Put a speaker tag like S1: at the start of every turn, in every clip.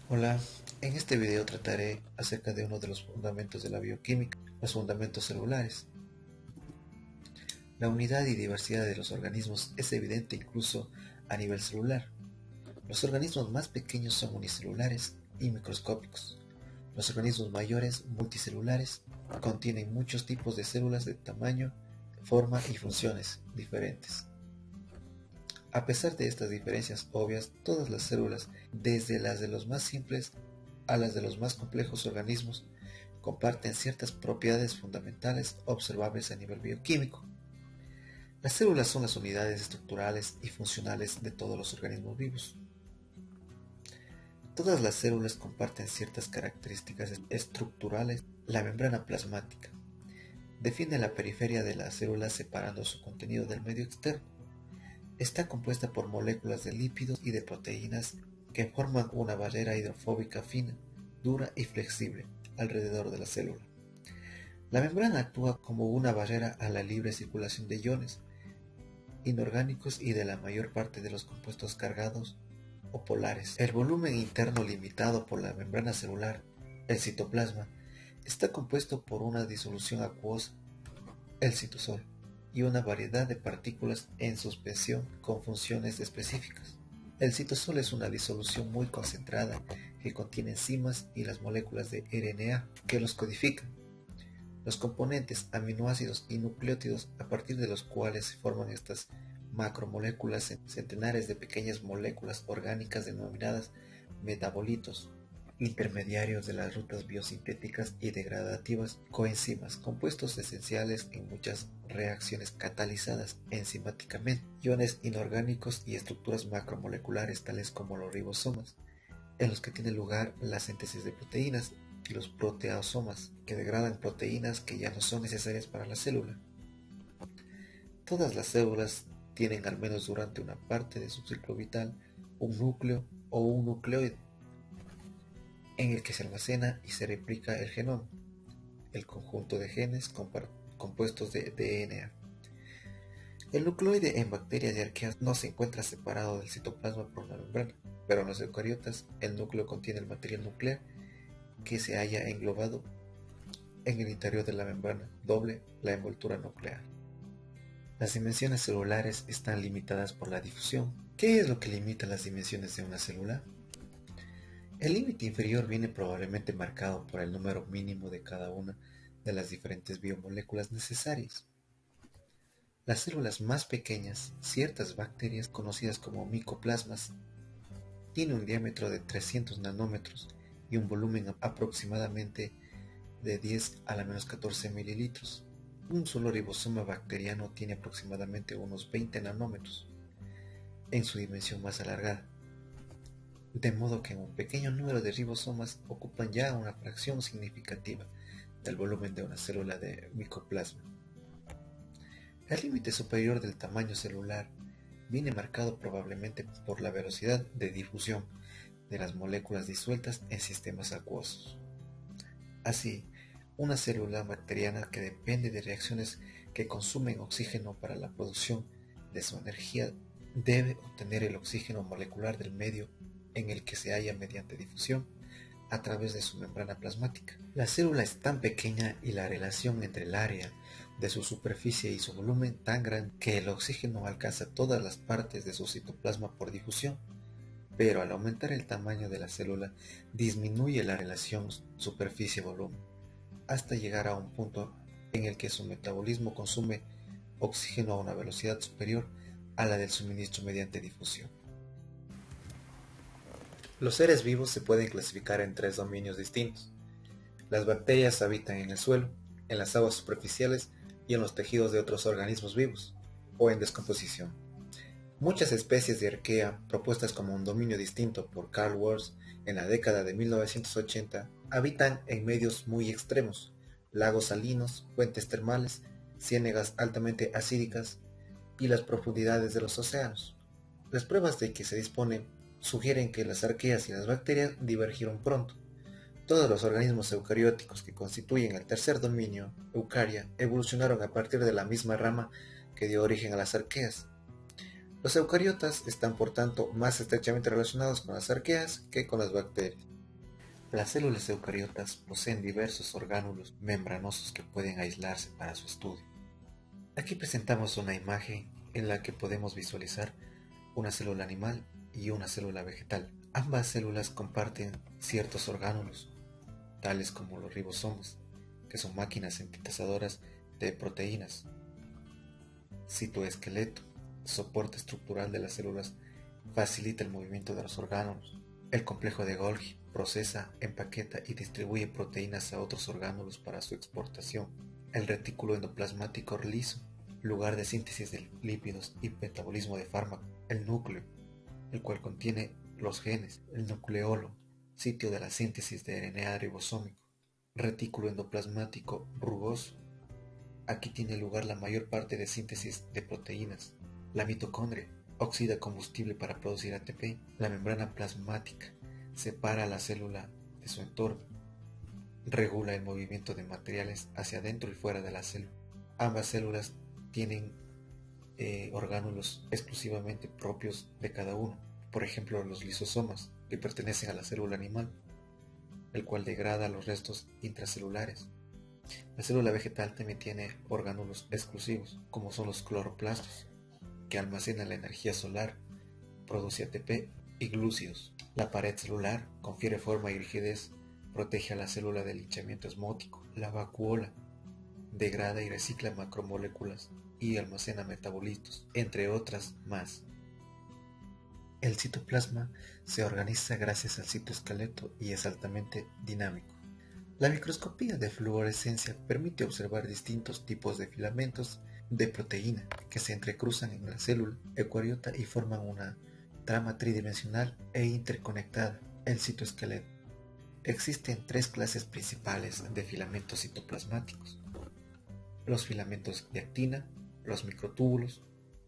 S1: Hola, en este video trataré acerca de uno de los fundamentos de la bioquímica, los fundamentos celulares. La unidad y diversidad de los organismos es evidente incluso a nivel celular. Los organismos más pequeños son unicelulares y microscópicos. Los organismos mayores, multicelulares, contienen muchos tipos de células de tamaño, forma y funciones diferentes. A pesar de estas diferencias obvias, todas las células, desde las de los más simples a las de los más complejos organismos, comparten ciertas propiedades fundamentales observables a nivel bioquímico. Las células son las unidades estructurales y funcionales de todos los organismos vivos. Todas las células comparten ciertas características estructurales. La membrana plasmática define la periferia de la célula separando su contenido del medio externo. Está compuesta por moléculas de lípidos y de proteínas que forman una barrera hidrofóbica fina, dura y flexible alrededor de la célula. La membrana actúa como una barrera a la libre circulación de iones inorgánicos y de la mayor parte de los compuestos cargados o polares. El volumen interno limitado por la membrana celular, el citoplasma, está compuesto por una disolución acuosa, el citosol, y una variedad de partículas en suspensión con funciones específicas. El citosol es una disolución muy concentrada que contiene enzimas y las moléculas de RNA que los codifican. Los componentes aminoácidos y nucleótidos a partir de los cuales se forman estas macromoléculas en centenares de pequeñas moléculas orgánicas denominadas metabolitos, intermediarios de las rutas biosintéticas y degradativas, coenzimas, compuestos esenciales en muchas reacciones catalizadas enzimáticamente, iones inorgánicos y estructuras macromoleculares tales como los ribosomas, en los que tiene lugar la síntesis de proteínas, y los proteasomas, que degradan proteínas que ya no son necesarias para la célula. Todas las células tienen, al menos durante una parte de su ciclo vital, un núcleo o un nucleoide, en el que se almacena y se replica el genoma, el conjunto de genes compuestos de DNA. El nucleoide en bacterias y arqueas no se encuentra separado del citoplasma por una membrana, pero en los eucariotas el núcleo contiene el material nuclear que se halla englobado en el interior de la membrana doble, la envoltura nuclear. Las dimensiones celulares están limitadas por la difusión. ¿Qué es lo que limita las dimensiones de una célula? El límite inferior viene probablemente marcado por el número mínimo de cada una de las diferentes biomoléculas necesarias. Las células más pequeñas, ciertas bacterias conocidas como micoplasmas, tienen un diámetro de 300 nanómetros y un volumen aproximadamente de 10 a la menos 14 mililitros. Un solo ribosoma bacteriano tiene aproximadamente unos 20 nanómetros en su dimensión más alargada, de modo que un pequeño número de ribosomas ocupan ya una fracción significativa del volumen de una célula de micoplasma. El límite superior del tamaño celular viene marcado probablemente por la velocidad de difusión de las moléculas disueltas en sistemas acuosos. Así, una célula bacteriana que depende de reacciones que consumen oxígeno para la producción de su energía debe obtener el oxígeno molecular del medio en el que se halla mediante difusión a través de su membrana plasmática. La célula es tan pequeña y la relación entre el área de su superficie y su volumen tan grande que el oxígeno alcanza todas las partes de su citoplasma por difusión, pero al aumentar el tamaño de la célula disminuye la relación superficie-volumen hasta llegar a un punto en el que su metabolismo consume oxígeno a una velocidad superior a la del suministro mediante difusión. Los seres vivos se pueden clasificar en tres dominios distintos. Las bacterias habitan en el suelo, en las aguas superficiales y en los tejidos de otros organismos vivos, o en descomposición. Muchas especies de arquea, propuestas como un dominio distinto por Carl Woese en la década de 1980, habitan en medios muy extremos, lagos salinos, fuentes termales, ciénegas altamente acídicas y las profundidades de los océanos. Las pruebas de que se disponen sugieren que las arqueas y las bacterias divergieron pronto. Todos los organismos eucarióticos que constituyen el tercer dominio, Eukarya, evolucionaron a partir de la misma rama que dio origen a las arqueas. Los eucariotas están por tanto más estrechamente relacionados con las arqueas que con las bacterias. Las células eucariotas poseen diversos orgánulos membranosos que pueden aislarse para su estudio. Aquí presentamos una imagen en la que podemos visualizar una célula animal y una célula vegetal. Ambas células comparten ciertos orgánulos, tales como los ribosomas, que son máquinas sintetizadoras de proteínas, citoesqueleto, soporte estructural de las células, facilita el movimiento de los órganos. El complejo de Golgi procesa, empaqueta y distribuye proteínas a otros orgánulos para su exportación. El retículo endoplasmático liso, lugar de síntesis de lípidos y metabolismo de fármacos. El núcleo, el cual contiene los genes. El nucleolo, sitio de la síntesis de RNA ribosómico. Retículo endoplasmático rugoso. Aquí tiene lugar la mayor parte de síntesis de proteínas. La mitocondria oxida combustible para producir ATP. La membrana plasmática separa la célula de su entorno. Regula el movimiento de materiales hacia adentro y fuera de la célula. Ambas células tienen orgánulos exclusivamente propios de cada uno. Por ejemplo, los lisosomas, que pertenecen a la célula animal, el cual degrada los restos intracelulares. La célula vegetal también tiene orgánulos exclusivos, como son los cloroplastos, que almacenan la energía solar, produce ATP y glúcidos. La pared celular confiere forma y rigidez, protege a la célula del hinchamiento osmótico. La vacuola degrada y recicla macromoléculas y almacena metabolitos, entre otras más. El citoplasma se organiza gracias al citoesqueleto y es altamente dinámico. La microscopía de fluorescencia permite observar distintos tipos de filamentos de proteína que se entrecruzan en la célula eucariota y forman una trama tridimensional e interconectada, el citoesqueleto. Existen tres clases principales de filamentos citoplasmáticos: los filamentos de actina, los microtúbulos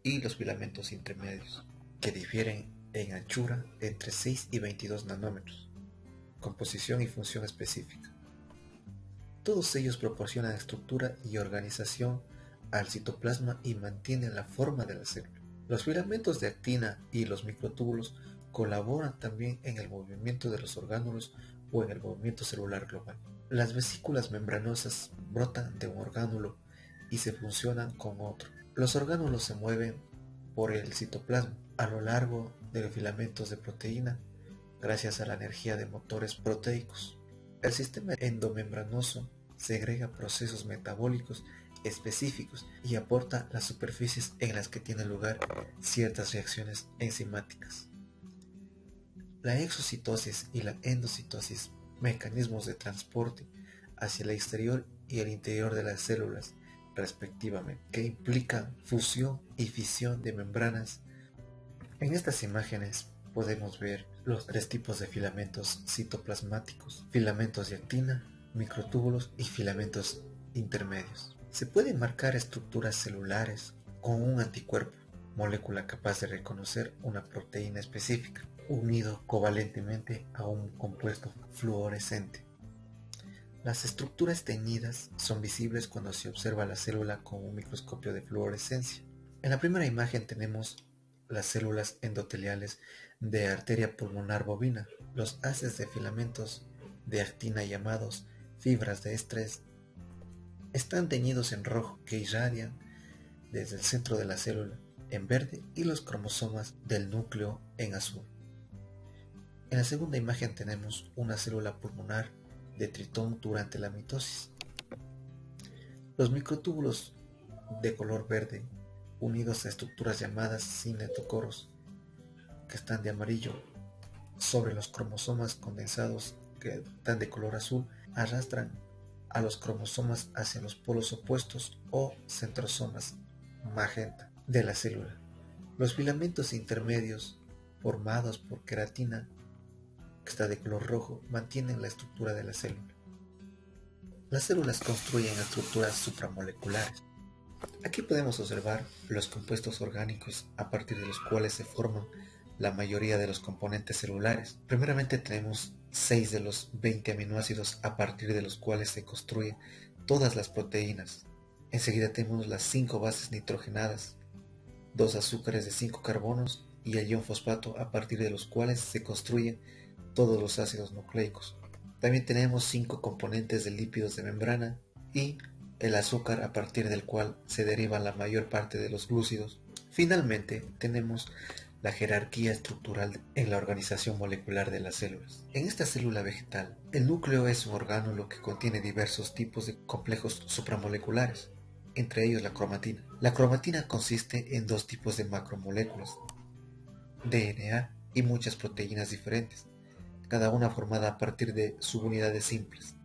S1: y los filamentos intermedios, que difieren en anchura entre 6 y 22 nanómetros, composición y función específica. Todos ellos proporcionan estructura y organización al citoplasma y mantienen la forma de la célula. Los filamentos de actina y los microtúbulos colaboran también en el movimiento de los orgánulos o en el movimiento celular global. Las vesículas membranosas brotan de un orgánulo y se fusionan con otro. Los orgánulos se mueven por el citoplasma a lo largo de los filamentos de proteína gracias a la energía de motores proteicos. El sistema endomembranoso segrega procesos metabólicos específicos y aporta las superficies en las que tienen lugar ciertas reacciones enzimáticas. La exocitosis y la endocitosis, mecanismos de transporte hacia el exterior y el interior de las células, respectivamente, que implican fusión y fisión de membranas. En estas imágenes podemos ver los tres tipos de filamentos citoplasmáticos: filamentos de actina, microtúbulos y filamentos intermedios. Se pueden marcar estructuras celulares con un anticuerpo, molécula capaz de reconocer una proteína específica, unido covalentemente a un compuesto fluorescente. Las estructuras teñidas son visibles cuando se observa la célula con un microscopio de fluorescencia. En la primera imagen tenemos las células endoteliales de arteria pulmonar bovina. Los haces de filamentos de actina, llamados fibras de estrés, están teñidos en rojo, que irradian desde el centro de la célula en verde y los cromosomas del núcleo en azul. En la segunda imagen tenemos una célula pulmonar de tritón durante la mitosis. Los microtúbulos de color verde, unidos a estructuras llamadas cinetocoros, que están de amarillo, sobre los cromosomas condensados que están de color azul, arrastran a los cromosomas hacia los polos opuestos o centrosomas magenta de la célula. Los filamentos intermedios, formados por queratina, que está de color rojo, mantienen la estructura de la célula. Las células construyen estructuras supramoleculares. Aquí podemos observar los compuestos orgánicos a partir de los cuales se forman la mayoría de los componentes celulares. Primeramente tenemos 6 de los 20 aminoácidos a partir de los cuales se construyen todas las proteínas. Enseguida tenemos las 5 bases nitrogenadas, 2 azúcares de 5 carbonos y el ion fosfato, a partir de los cuales se construyen todos los ácidos nucleicos. También tenemos 5 componentes de lípidos de membrana y el azúcar, a partir del cual se derivan la mayor parte de los glúcidos. Finalmente, tenemos la jerarquía estructural en la organización molecular de las células. En esta célula vegetal, el núcleo es un orgánulo que contiene diversos tipos de complejos supramoleculares, entre ellos la cromatina. La cromatina consiste en 2 tipos de macromoléculas, DNA y muchas proteínas diferentes, cada una formada a partir de subunidades simples.